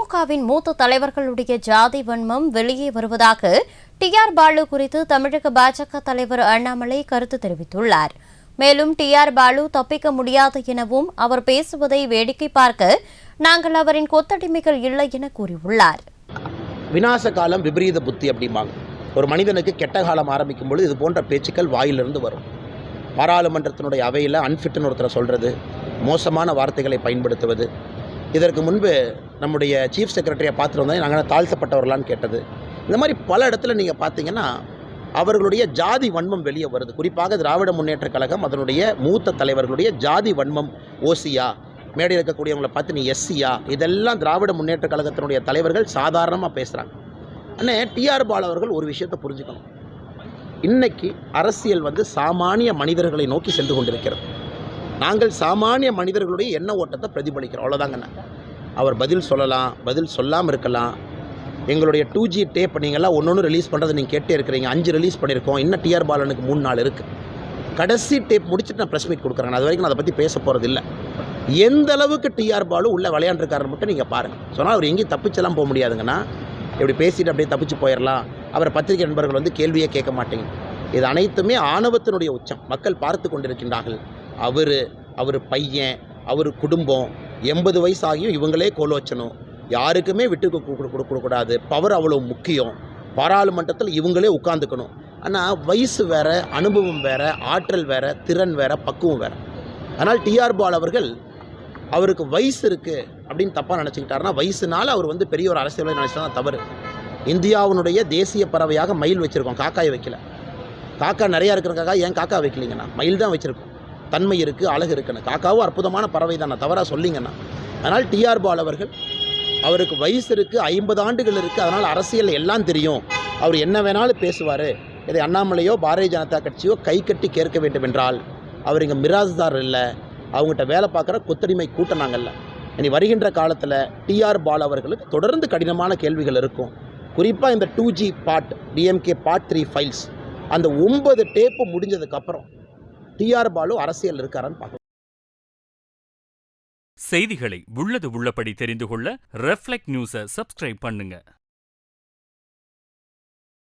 திமுகவின் மூத்த தலைவர்களுடைய ஜாதி வன்மம் வெளியே வருவதாக டி.ஆர். பாலு குறித்து தமிழக பாஜக தலைவர் அண்ணாமலை கருத்து தெரிவித்துள்ளார். மேலும் டி.ஆர். பாலு தப்பிக்க முடியாது எனவும் அவர் பேசுவதை வேடிக்கை பார்க்க நாங்கள் அவரின் கொத்தடிமைகள் இல்லை என கூறியுள்ளார். விநாச காலம் விபரீத புத்தி அப்படிம்பாங்க. ஒரு மனிதனுக்கு கெட்ட காலம் ஆரம்பிக்கும் பொழுது இது போன்ற பேச்சுக்கள் வாயிலிருந்து வரும். பாராளுமன்றத்தினுடைய அவையில் அன்ஃபிட்னு ஒருத்தரை சொல்கிறது, மோசமான வார்த்தைகளை பயன்படுத்துவது. இதற்கு முன்பு நம்முடைய சீஃப் செக்ரட்டரியை பார்த்துட்டு வந்தால் நாங்கள் தாழ்த்தப்பட்டவர்களான்னு கேட்டது. இந்த மாதிரி பல இடத்துல நீங்கள் பார்த்தீங்கன்னா அவர்களுடைய ஜாதி வன்மம் வெளியே வருது. குறிப்பாக திராவிட முன்னேற்றக் கழகம் அதனுடைய மூத்த தலைவர்களுடைய ஜாதி வன்மம், ஓசியா, மேடையில் இருக்கக்கூடியவங்களை பார்த்து நீ எஸ்சியா, இதெல்லாம் திராவிட முன்னேற்றக் கழகத்தினுடைய தலைவர்கள் சாதாரணமாக பேசுகிறாங்க. ஆனால் டி.ஆர். பாலு அவர்கள் ஒரு விஷயத்தை புரிஞ்சுக்கணும். இன்றைக்கி அரசியல் சாமானிய மனிதர்களை நோக்கி சென்று கொண்டிருக்கிறது. நாங்கள் சாமானிய மனிதர்களுடைய எண்ண ஓட்டத்தை பிரதிபலிக்கிறோம், அவ்வளோதாங்கண்ணா. அவர் பதில் சொல்லலாம், பதில் சொல்லாமல் இருக்கலாம். எங்களுடைய 2G டேப் நீங்கள்லாம் ஒன்று ரிலீஸ் பண்ணுறது நீங்கள் கேட்டே இருக்கிறீங்க. 5 ரிலீஸ் பண்ணியிருக்கோம். இன்னும் டி.ஆர். பாலனுக்கு 3 நாள் இருக்குது. கடைசி டேப் முடிச்சுட்டு நான் ப்ரெஸ் மீட் கொடுக்குறேன். அது வரைக்கும் நான் அதை பற்றி பேச போகிறது இல்லை. எந்த அளவுக்கு டி.ஆர். பாலு உள்ள விளையாண்டுருக்காருன்னு மட்டும் நீங்கள் பாருங்கள். சொன்னால் அவர் எங்கேயும் தப்பிச்செல்லாம் போக முடியாதுங்கண்ணா. இப்படி பேசிட்டு அப்படியே தப்பிச்சு போயிடலாம். அவர் பத்திரிகை நண்பர்கள் கேள்வியே கேட்க மாட்டேங்க. இது அனைத்துமே ஆணவத்தினுடைய உச்சம். மக்கள் பார்த்து கொண்டிருக்கின்றார்கள். அவர் பையன், அவர் குடும்பம், 80 வயசு ஆகியும் இவங்களே கோலோச்சணும். யாருக்குமே விட்டு கொடுக்கக்கூடாது. பவர் அவ்வளோ முக்கியம். பாராளுமன்றத்தில் இவங்களே உட்காந்துக்கணும். ஆனால் வயசு வேறு, அனுபவம் வேறு, ஆற்றல் வேறு, திறன் வேறு, பக்குவம் வேறு. அதனால் டி.ஆர். பாலு அவர்கள் அவருக்கு வயசு இருக்குது அப்படின்னு தப்பாக நினச்சிக்கிட்டாருன்னா, வயசுனால அவர் பெரிய ஒரு அரசியலை நினச்சினா தவறு. இந்தியாவினுடைய தேசிய பறவையாக மயில் வச்சுருக்கோம், காக்காயை வைக்கல. காக்கா நிறையா இருக்கிறக்காக ஏன் காக்கா வைக்கலிங்கண்ணா? மயில் தான் வச்சுருக்கோம். தன்மை இருக்குது, அழகு இருக்குன்னு. காக்காவும் அற்புதமான பறவை தான், நான் தவறாக சொல்லிங்கண்ணா. அதனால் டி.ஆர். பாலு அவர்கள் அவருக்கு வயசு இருக்குது, 50 ஆண்டுகள் இருக்குது. அதனால் அரசியல் எல்லாம் தெரியும். அவர் என்ன வேணாலும் பேசுவார். இதை அண்ணாமலையோ பாரதிய ஜனதா கட்சியோ கை கட்டி கேட்க வேண்டும் என்றால் அவர் இங்கே மிராஸ்தார் இல்லை, அவங்ககிட்ட வேலை பார்க்குற கொத்தடிமை கூட்டம் நாங்கள்ல. இனி வருகின்ற காலத்தில் டி.ஆர். பாலு அவர்களுக்கு தொடர்ந்து கடினமான கேள்விகள் இருக்கும். குறிப்பாக இந்த 2G part, DMK part 3 files, அந்த 9 டேப்பு முடிஞ்சதுக்கப்புறம் டி.ஆர். பாலு அரசியல் இருக்காரான்னு பார்க்கலாம். செய்திகளை உள்ளது உள்ளபடி தெரிந்து கொள்ள ரெஃப்ளெக்ட் நியூஸை சப்ஸ்கிரைப் பண்ணுங்க.